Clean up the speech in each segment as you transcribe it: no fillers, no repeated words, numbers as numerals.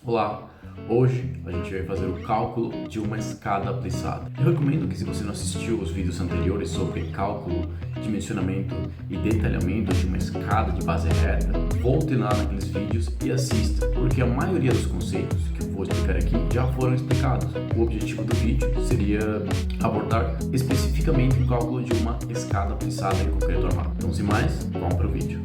Olá, hoje a gente vai fazer o cálculo de uma escada plissada. Eu recomendo que, se você não assistiu os vídeos anteriores sobre cálculo, dimensionamento e detalhamento de uma escada de base reta, volte lá naqueles vídeos e assista, porque a maioria dos conceitos que eu vou explicar aqui já foram explicados. O objetivo do vídeo seria abordar especificamente o cálculo de uma escada plissada em concreto armado. Então, sem mais, vamos para o vídeo.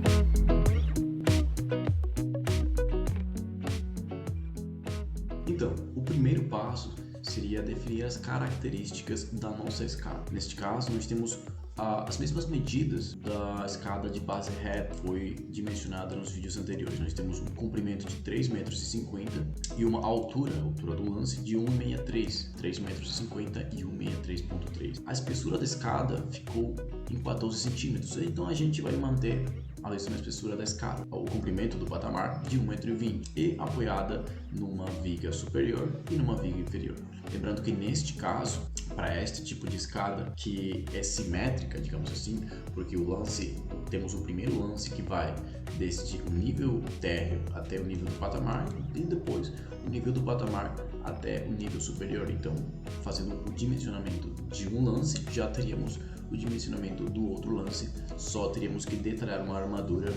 Então, o primeiro passo seria definir as características da nossa escada. Neste caso, nós temos as mesmas medidas da escada de base reta que foi dimensionada nos vídeos anteriores. Nós temos um comprimento de 3,50 metros e uma altura do lance de 1,63, 3,50 metros e 1,63,3. A espessura da escada ficou em 14 centímetros, então a gente vai manter a mesma espessura da escada, o comprimento do patamar de 1,20 m e apoiada numa viga superior e numa viga inferior. Lembrando que neste caso, para este tipo de escada que é simétrica, digamos assim, porque temos o primeiro lance que vai desde o nível térreo até o nível do patamar e depois o nível do patamar até o nível superior. Então, fazendo o dimensionamento de um lance, já teríamos o dimensionamento do outro lance, só teríamos que detalhar uma armadura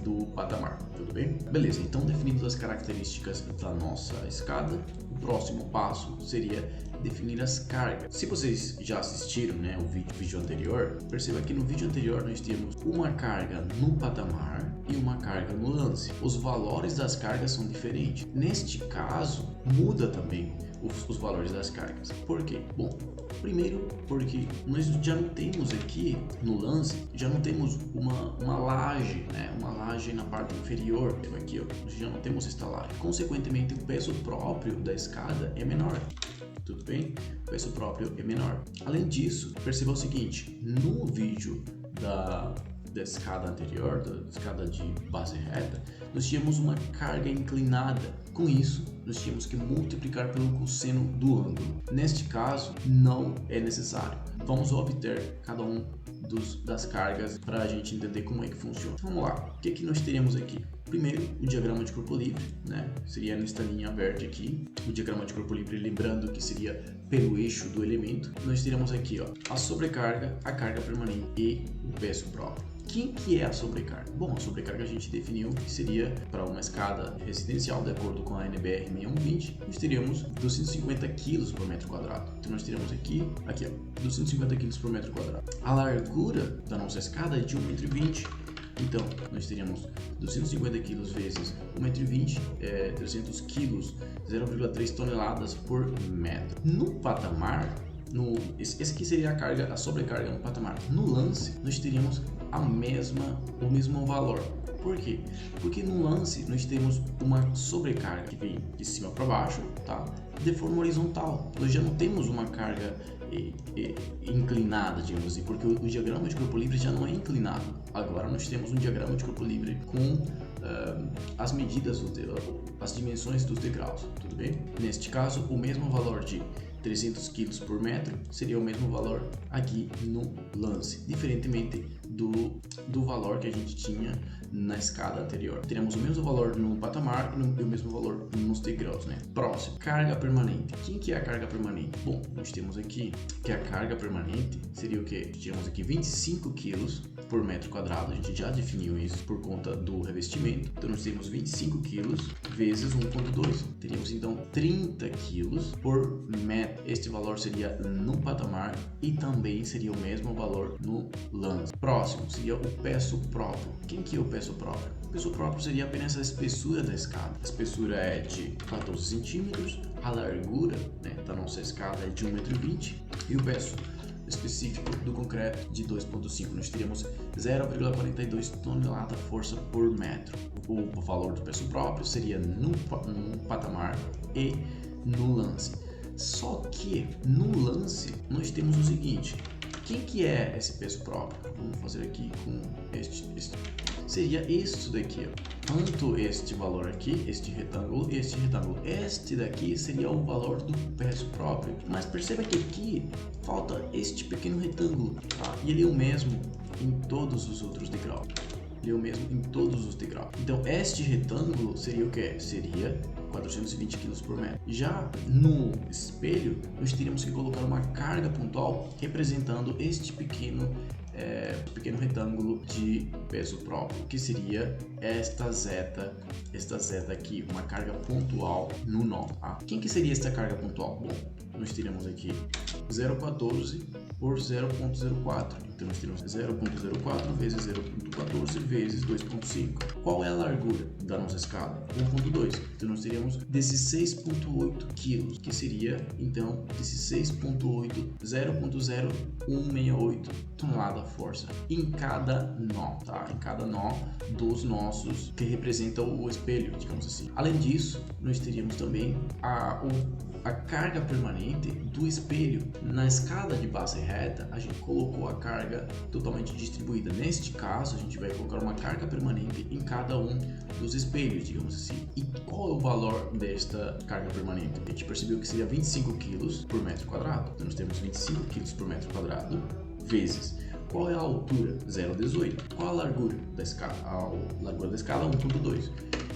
do patamar, tudo bem? Beleza, então definidas as características da nossa escada, o próximo passo seria definir as cargas. Se vocês já assistiram, o vídeo anterior, perceba que no vídeo anterior nós temos uma carga no patamar e uma carga no lance. Os valores das cargas são diferentes. Neste caso, muda também os valores das cargas. Por quê? Bom, primeiro porque nós já não temos aqui no lance, já não temos uma laje, uma laje na parte inferior. Aqui, nós já não temos esta laje. Consequentemente, o peso próprio da escada é menor. Tudo bem? O peso próprio é menor. Além disso, perceba o seguinte: no vídeo da escada anterior, da escada de base reta, nós tínhamos uma carga inclinada. Com isso, nós tínhamos que multiplicar pelo cosseno do ângulo. Neste caso, não é necessário. Vamos obter cada um das cargas para a gente entender como é que funciona. Vamos lá, o que nós teríamos aqui? Primeiro, o diagrama de corpo livre, seria nesta linha verde aqui, o diagrama de corpo livre, lembrando que seria pelo eixo do elemento. Nós teríamos aqui a sobrecarga, a carga permanente e o peso próprio. Quem que é a sobrecarga? Bom, a sobrecarga a gente definiu que seria para uma escada residencial, de acordo com a NBR 6120, nós teríamos 250 kg por metro quadrado. Então nós teríamos aqui 250 kg por metro quadrado. A largura da nossa escada é de 1,20 m. Então, nós teríamos 250 kg vezes 1,20 m, 300 kg, 0,3 toneladas por metro. No patamar, esse aqui seria a sobrecarga no patamar. No lance, nós teríamos o mesmo valor. Por quê? Porque no lance nós temos uma sobrecarga que vem de cima para baixo, de forma horizontal. Nós já não temos uma carga inclinada, digamos assim, porque o diagrama de corpo livre já não é inclinado. Agora nós temos um diagrama de corpo livre com as medidas, as dimensões dos degraus, tudo bem? Neste caso, o mesmo valor de 300 kg por metro seria o mesmo valor aqui no lance, diferentemente do valor que a gente tinha na escada anterior. Teremos o mesmo valor no patamar e o mesmo valor nos degraus, Próximo, carga permanente. Quem que é a carga permanente? Bom, nós temos aqui que a carga permanente seria o quê? Tínhamos aqui 25 kg por metro quadrado, a gente já definiu isso por conta do revestimento. Então nós temos 25 kg vezes 1,2. Teríamos então 30 kg por metro. Este valor seria no patamar e também seria o mesmo valor no lance. Próximo seria o peso próprio. Quem que é o peso próprio? O peso próprio seria apenas a espessura da escada. A espessura é de 14 centímetros, a largura da nossa escada é de 1,20 m e o peso específico do concreto de 2,5. Nós teríamos 0,42 tonelada força por metro. O valor do peso próprio seria no patamar e no lance. Só que no lance nós temos o seguinte: quem que é esse peso próprio? Vamos fazer aqui com este. Seria isso daqui, tanto este valor aqui, este retângulo e este retângulo. Este daqui seria o valor do peso próprio, mas perceba que aqui falta este pequeno retângulo, e ele é o mesmo em todos os outros degraus. Ele é o mesmo em todos os degraus. Então este retângulo seria o que? Seria 420 kg por metro. Já no espelho, nós teríamos que colocar uma carga pontual representando este pequeno retângulo de peso próprio, que seria esta zeta aqui, uma carga pontual no nó. Tá? Quem que seria esta carga pontual? Bom, nós teríamos aqui 0,14 por 0,04. Então nós temos 0,04 vezes 0,14 vezes 2,5. Qual é a largura da nossa escada? 1,2. Então nós teríamos 16,8 kg, que seria então 16,8, 0,0168 tonelada força em cada nó, tá? Em cada nó dos nossos que representam o espelho, digamos assim. Além disso, nós teríamos também a carga permanente do espelho. Na escada de base reta, a gente colocou a carga totalmente distribuída. Neste caso, a gente vai colocar uma carga permanente em cada um dos espelhos, digamos assim. E qual é o valor desta carga permanente? A gente percebeu que seria 25 kg por metro quadrado. Então, nós temos 25 kg por metro quadrado vezes. Qual é a altura? 0,18. Qual a largura da escada? A largura da escala 1,2.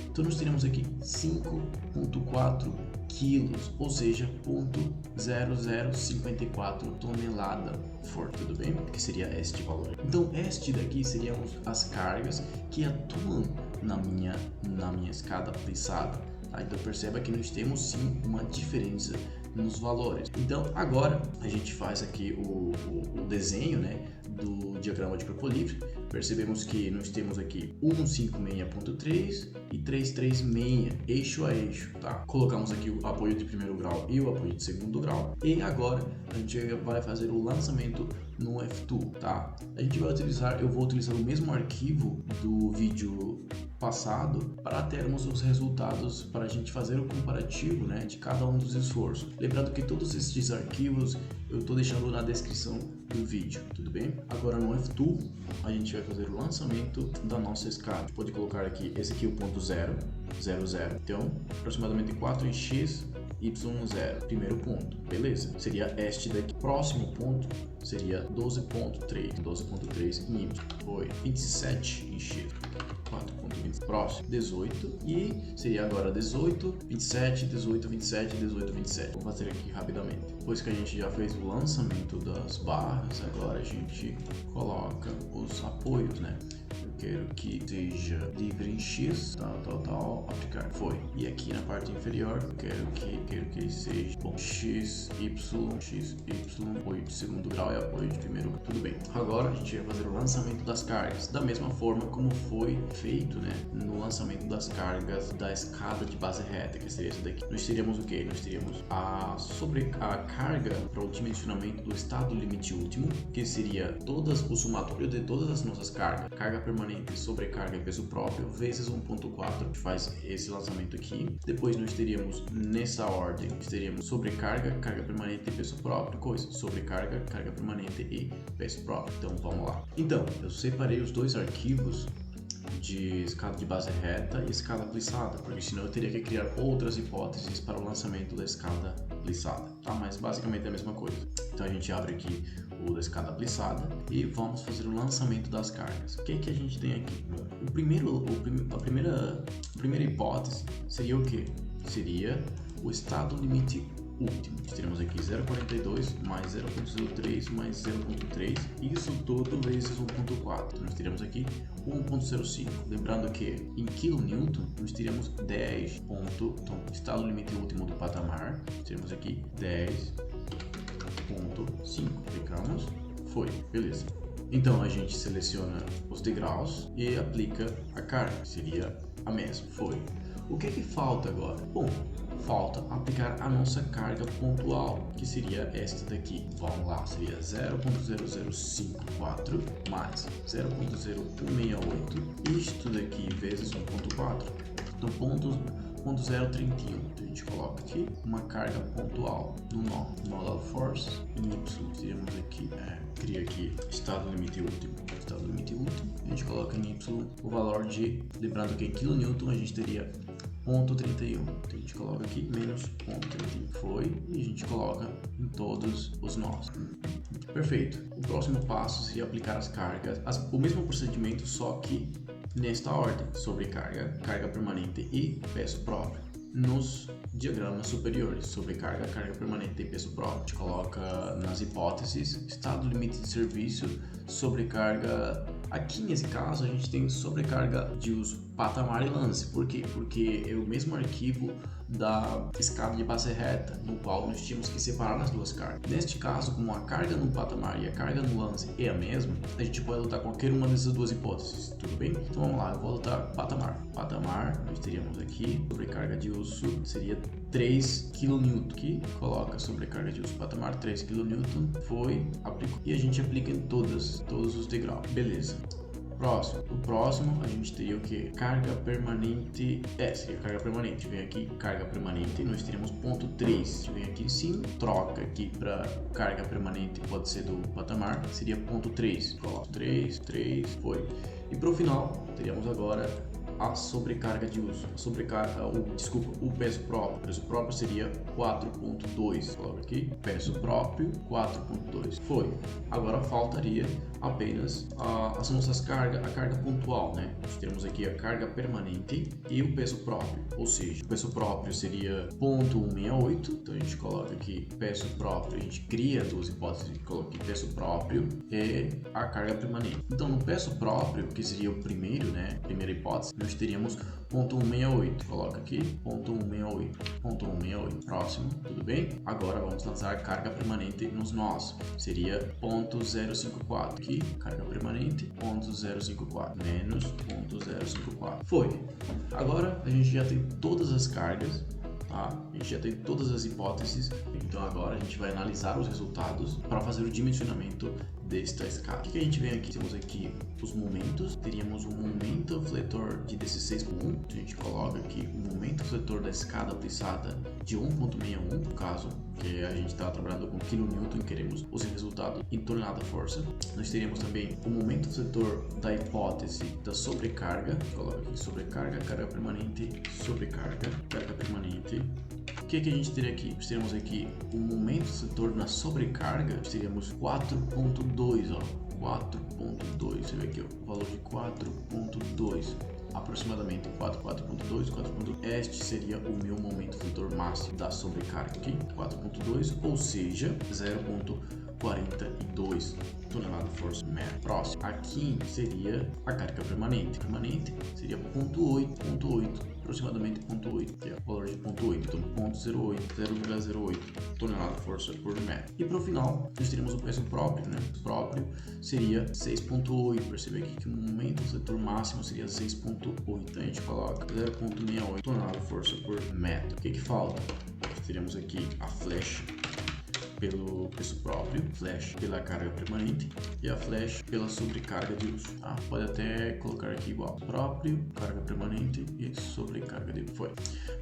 Então nós teremos aqui 5,4 quilos, ou seja, 0,0054 tonelada força, tudo bem? Que seria este valor. Então este daqui seriam as cargas que atuam na minha escada plissada. Tá? Então perceba que nós temos sim uma diferença nos valores. Então agora a gente faz aqui o desenho, né, do diagrama de corpo livre. Percebemos que nós temos aqui 156.3 e 336 eixo a eixo, tá? Colocamos aqui o apoio de primeiro grau e o apoio de segundo grau. E agora a gente vai fazer o lançamento no F2, tá? Eu vou utilizar o mesmo arquivo do vídeo passado para termos os resultados, para a gente fazer o comparativo, né, de cada um dos esforços. Lembrando que todos esses arquivos eu estou deixando na descrição do vídeo, tudo bem? Agora no F2 a gente vai fazer o lançamento da nossa escada. Pode colocar aqui, esse aqui é o ponto 0, 0, 0. Então, aproximadamente 4 em x, y0, primeiro ponto, beleza? Seria este daqui. Próximo ponto seria 12.3 em y, foi 27 em x, 4.20. Próximo, 18, e seria agora 18, 27, 18, 27, 18, 27. Vou fazer aqui rapidamente. Depois que a gente já fez o lançamento das barras, agora a gente coloca os apoios, né? Eu quero que seja livre em x, tal, aplicar, foi. E aqui na parte inferior, eu quero que ele seja bom, x, y, apoio de segundo grau e apoio de primeiro grau. Tudo bem. Agora a gente vai fazer o lançamento das cargas, da mesma forma como foi feito, né, no lançamento das cargas da escada de base reta, que seria essa daqui. Nós teríamos o que? Nós teríamos a carga para o dimensionamento do estado limite último, que seria o somatório de todas as nossas cargas, carga permanente, sobrecarga e peso próprio, vezes 1.4, que faz esse lançamento aqui. Depois nós teríamos, nessa ordem, teríamos sobrecarga, carga permanente e peso próprio, sobrecarga, carga permanente e peso próprio. Então vamos lá. Então, eu separei os dois arquivos de escada de base reta e escada plissada, porque senão eu teria que criar outras hipóteses para o lançamento da escada plissada, tá? Mas basicamente é a mesma coisa. Então a gente abre aqui o da escada plissada e vamos fazer o lançamento das cargas. O que a gente tem aqui? A primeira hipótese seria o que? Seria o estado limite último. Teremos aqui 0,42 mais 0,03 mais 0,3, isso tudo vezes 1,4. Então nós teremos aqui 1,05. Lembrando que em kN nós teremos 10 ponto, então estado limite último do patamar, teremos aqui 10,5. Clicamos, foi, beleza. Então a gente seleciona os degraus e aplica a carga, que seria a mesma, foi. O que falta agora? Bom, falta aplicar a nossa carga pontual, que seria esta daqui. Vamos lá, seria 0,0054 mais 0,0168, isto daqui vezes 1,4. Então, ponto 0,31. Então, a gente coloca aqui uma carga pontual no nó, modal force em y. Teríamos aqui, cria aqui estado limite último. A gente coloca em y o valor de, lembrando que em kN a gente teria 0,31. Então a gente coloca aqui menos 0,31. Foi, e a gente coloca em todos os nós. Perfeito. O próximo passo seria aplicar as cargas, o mesmo procedimento, só que nesta ordem: sobrecarga, carga permanente e peso próprio. nos diagramas superiores, sobrecarga, carga permanente e peso próprio. A gente coloca nas hipóteses estado limite de serviço, sobrecarga. Aqui nesse caso a gente tem sobrecarga de uso, patamar e lance. Por quê? Porque é o mesmo arquivo da escada de base reta, no qual nós tínhamos que separar as duas cargas. Neste caso, como a carga no patamar e a carga no lance é a mesma, a gente pode adotar qualquer uma dessas duas hipóteses, tudo bem? Então vamos lá, eu vou adotar patamar. Patamar, nós teríamos aqui, sobrecarga de uso seria 3 kN, que coloca sobrecarga de uso patamar 3 kN, foi, aplicou. E a gente aplica em todos os degraus, beleza. O próximo a gente teria o que? Carga permanente, seria carga permanente, vem aqui carga permanente, nós teríamos ponto 3, vem aqui sim, troca aqui para carga permanente, pode ser do patamar, seria ponto 3, coloca 3, foi. E para o final, teríamos agora a sobrecarga de uso, o peso próprio. O peso próprio seria 4.2, coloca aqui, peso próprio 4.2, foi. Agora faltaria apenas as nossas cargas, a carga pontual, né? Nós temos aqui a carga permanente e o peso próprio, ou seja, o peso próprio seria 0.168, então a gente coloca aqui peso próprio, a gente cria duas hipóteses, coloca aqui peso próprio e a carga permanente. Então no peso próprio, que seria o primeiro, né? Primeira hipótese, nós teríamos 0.168, coloca aqui 0.168, próximo, tudo bem? Agora vamos lançar carga permanente nos nós, seria 0.054, aqui carga permanente 0.054 menos 0.054, foi. Agora a gente já tem todas as cargas, tá? A gente já tem todas as hipóteses, então agora a gente vai analisar os resultados para fazer o dimensionamento desta escada. O que a gente vem aqui? Temos aqui os momentos, teríamos um momento fletor de 16.1, a gente coloca aqui o momento fletor da escada alçada de 1.61, no caso que a gente está trabalhando com kN, queremos os resultados em tonelada-força. Nós teríamos também o momento fletor da hipótese da sobrecarga, coloca aqui sobrecarga, carga permanente, sobrecarga, carga permanente. O que a gente teria aqui? Nós teríamos aqui o momento fletor na sobrecarga, nós teríamos 4.2, ó, 4.2, você vê aqui ó, o valor de 4.2, aproximadamente 4.2. Este seria o meu momento fletor máximo da sobrecarga aqui, 4.2, ou seja, 0.42 tonelada-força metro. Próximo, aqui seria a carga permanente. Permanente seria 0.8, aproximadamente 0.8, que é o valor de 0.8, então 0.08 tonelada-força por metro. E para o final, nós teríamos o peso próprio, né? O próprio seria 6.8, percebe aqui que o momento fletor máximo seria 6.8, então a gente coloca 0.68 tonelada-força por metro. O que falta? Nós teríamos aqui a flecha pelo peso próprio, flash pela carga permanente e a flash pela sobrecarga de uso, tá? Pode até colocar aqui igual, próprio, carga permanente e sobrecarga de uso, foi.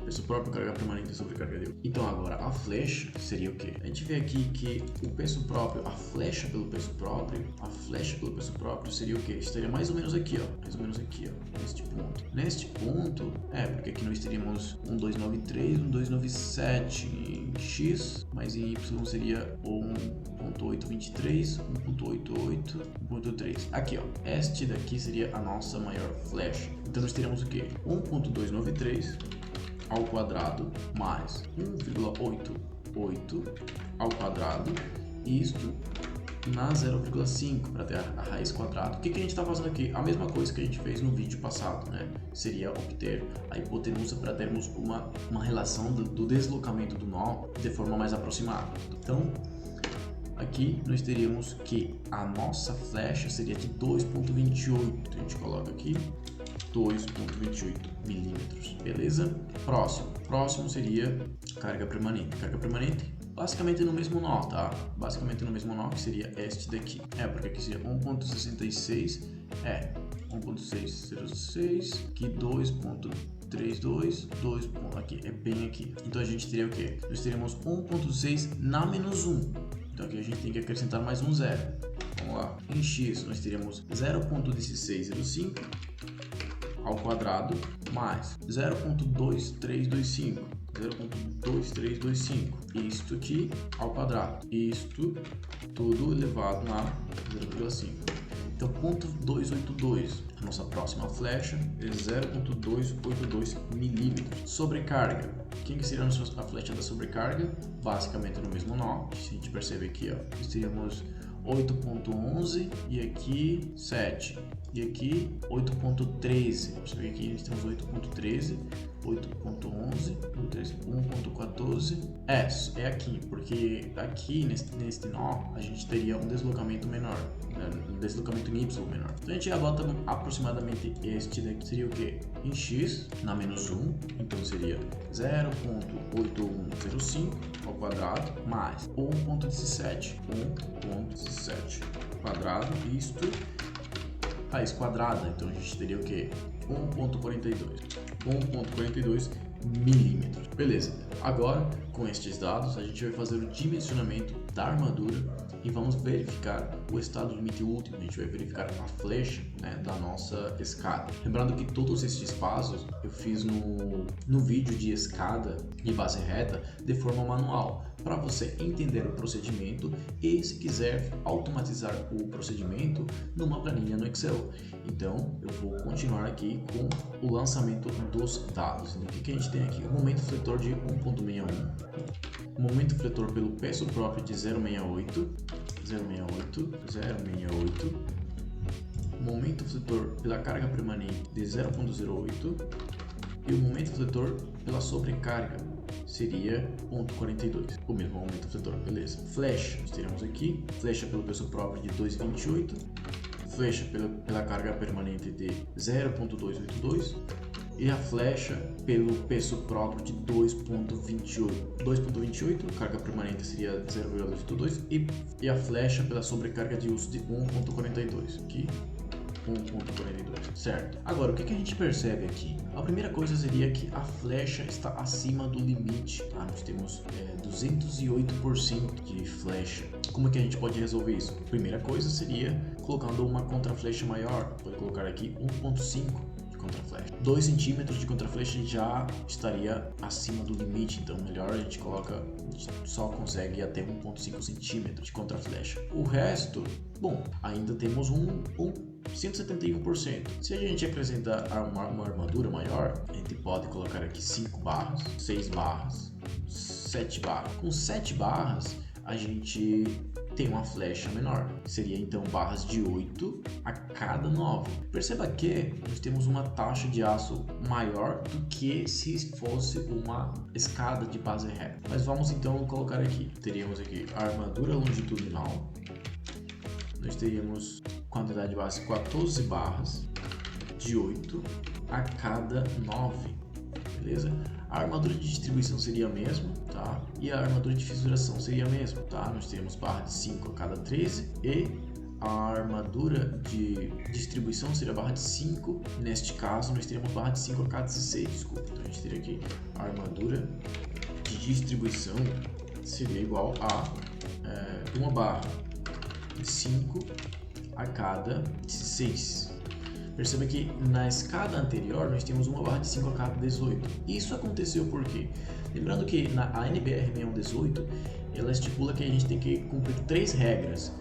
Peso próprio, carga permanente e sobrecarga de uso. Então agora a flecha seria o que? A gente vê aqui que o peso próprio, a flecha pelo peso próprio seria o que? Estaria mais ou menos aqui, ó, neste ponto. Neste ponto, porque aqui nós teríamos um 293, um 297 em X, mas em Y seria 1.823, 1.88, 1.3. Aqui, ó, este daqui seria a nossa maior flecha. Então nós teremos o que? 1.293 ao quadrado mais 1,88 ao quadrado, isto na 0,5 para ter a raiz quadrada. O que a gente está fazendo aqui? A mesma coisa que a gente fez no vídeo passado, né? Seria obter a hipotenusa para termos uma relação do deslocamento do nó de forma mais aproximada. Então, aqui nós teríamos que a nossa flecha seria de 2,28. Então, a gente coloca aqui 2,28 milímetros, beleza? Próximo seria carga permanente. Carga permanente basicamente no mesmo nó, tá? Basicamente no mesmo nó, que seria este daqui. Porque aqui seria 1.66, 1.606, aqui 2.32, 2. Aqui, é bem aqui. Então a gente teria o quê? Nós teríamos 1.6 na menos 1. Então aqui a gente tem que acrescentar mais um zero. Vamos lá. Em X nós teríamos 0.1605 ao quadrado mais 0.2325. 0.2325, isto aqui ao quadrado, isto tudo elevado a 0,5. Então, ponto 282, a nossa próxima flecha é 0.282 milímetros. Sobrecarga. Quem que seria a flecha da sobrecarga? Basicamente no mesmo nó. Se a gente perceber aqui, ó, teríamos 8.11 e aqui 7. E aqui 8.13. Você vê aqui nós temos 8.13, 8.11, 1.14. É aqui, porque aqui neste nó a gente teria um deslocamento menor, né? Um deslocamento em Y menor. Então a gente adota aproximadamente este daqui, seria o que? Em x na menos 1, então seria 0.8105 ao quadrado mais 1.17 quadrado, isto raiz quadrada, então a gente teria o que? 1.42 milímetros. Beleza, agora com estes dados a gente vai fazer o dimensionamento da armadura e vamos verificar o estado limite último. A gente vai verificar a flecha, né, da nossa escada. Lembrando que todos estes passos eu fiz no vídeo de escada de base reta de forma manual, para você entender o procedimento e, se quiser, automatizar o procedimento numa planilha no Excel. Então, eu vou continuar aqui com o lançamento dos dados. Então, o que a gente tem aqui? O momento fletor de 1.61, o momento fletor pelo peso próprio de 0.68, o momento fletor pela carga permanente de 0.08 e o momento fletor pela sobrecarga seria 0.42, o mesmo momento fletor, beleza. Flecha, nós teremos aqui, flecha pelo peso próprio de 2,28, flecha pela carga permanente de 0.282 e a flecha pelo peso próprio de 2.28, carga permanente seria 0,82 e a flecha pela sobrecarga de uso de 1.42, aqui 1.42, certo? Agora, o que a gente percebe aqui? A primeira coisa seria que a flecha está acima do limite, tá? Nós temos 208% de flecha. Como que a gente pode resolver isso? A primeira coisa seria colocando uma contraflecha maior. Pode colocar aqui 1.5 de contraflecha. 2 centímetros de contraflecha já estaria acima do limite, então melhor a gente só consegue até 1.5 centímetros de contraflecha. O resto, bom, ainda temos 171%. Se a gente acrescentar uma armadura maior, a gente pode colocar aqui 5 barras, 6 barras, 7 barras. Com 7 barras, a gente tem uma flecha menor. Seria então barras de 8 a cada 9. Perceba que nós temos uma taxa de aço maior do que se fosse uma escada de base reta. Mas vamos então colocar aqui. Teríamos aqui a armadura longitudinal. Nós teríamos quantidade de base 14 barras de 8 a cada 9, beleza? A armadura de distribuição seria a mesma, tá? E a armadura de fissuração seria a mesma, tá? Nós teríamos barra de 5 a cada 13 e a armadura de distribuição seria barra de 5. Neste caso, nós teríamos barra de 5 a cada 16, desculpa. Então a gente teria aqui a armadura de distribuição seria igual a uma barra de 5 a cada 16. Perceba que na escada anterior nós temos uma barra de 5 a cada 18. Isso aconteceu por quê? Lembrando que a NBR 6118 ela estipula que a gente tem que cumprir 3 regras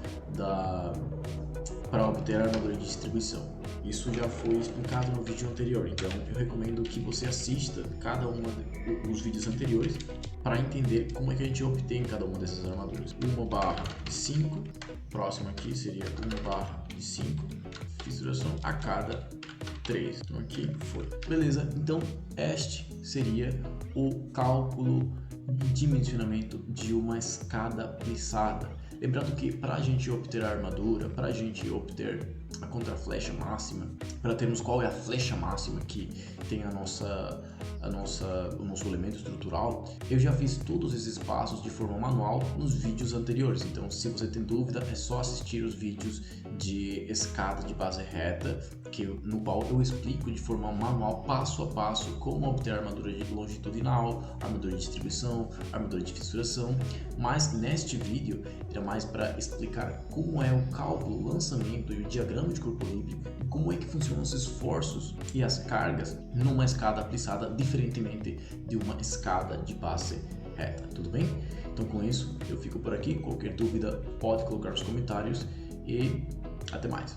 para obter a armadura de distribuição. Isso já foi explicado no vídeo anterior, então eu recomendo que você assista cada um dos vídeos anteriores para entender como é que a gente obtém cada uma dessas armaduras. Uma barra de 5, próximo aqui seria uma barra de 5, fissuração a cada 3. Então aqui foi. Beleza, então este seria o cálculo de dimensionamento de uma escada plissada. Lembrando que para a gente obter a armadura, para a gente obter a contraflecha máxima, para termos qual é a flecha máxima que tem o nosso elemento estrutural, eu já fiz todos esses passos de forma manual nos vídeos anteriores. Então, se você tem dúvida, é só assistir os vídeos de escada de base reta, no qual eu explico de forma manual, passo a passo, como obter a armadura longitudinal, armadura de distribuição, armadura de fissuração. Mas neste vídeo é mais para explicar como é o cálculo, o lançamento e o diagrama de corpo livre, e como é que funcionam os esforços e as cargas numa escada plissada, diferentemente de uma escada de base reta, tudo bem? Então com isso eu fico por aqui, qualquer dúvida pode colocar nos comentários e até mais.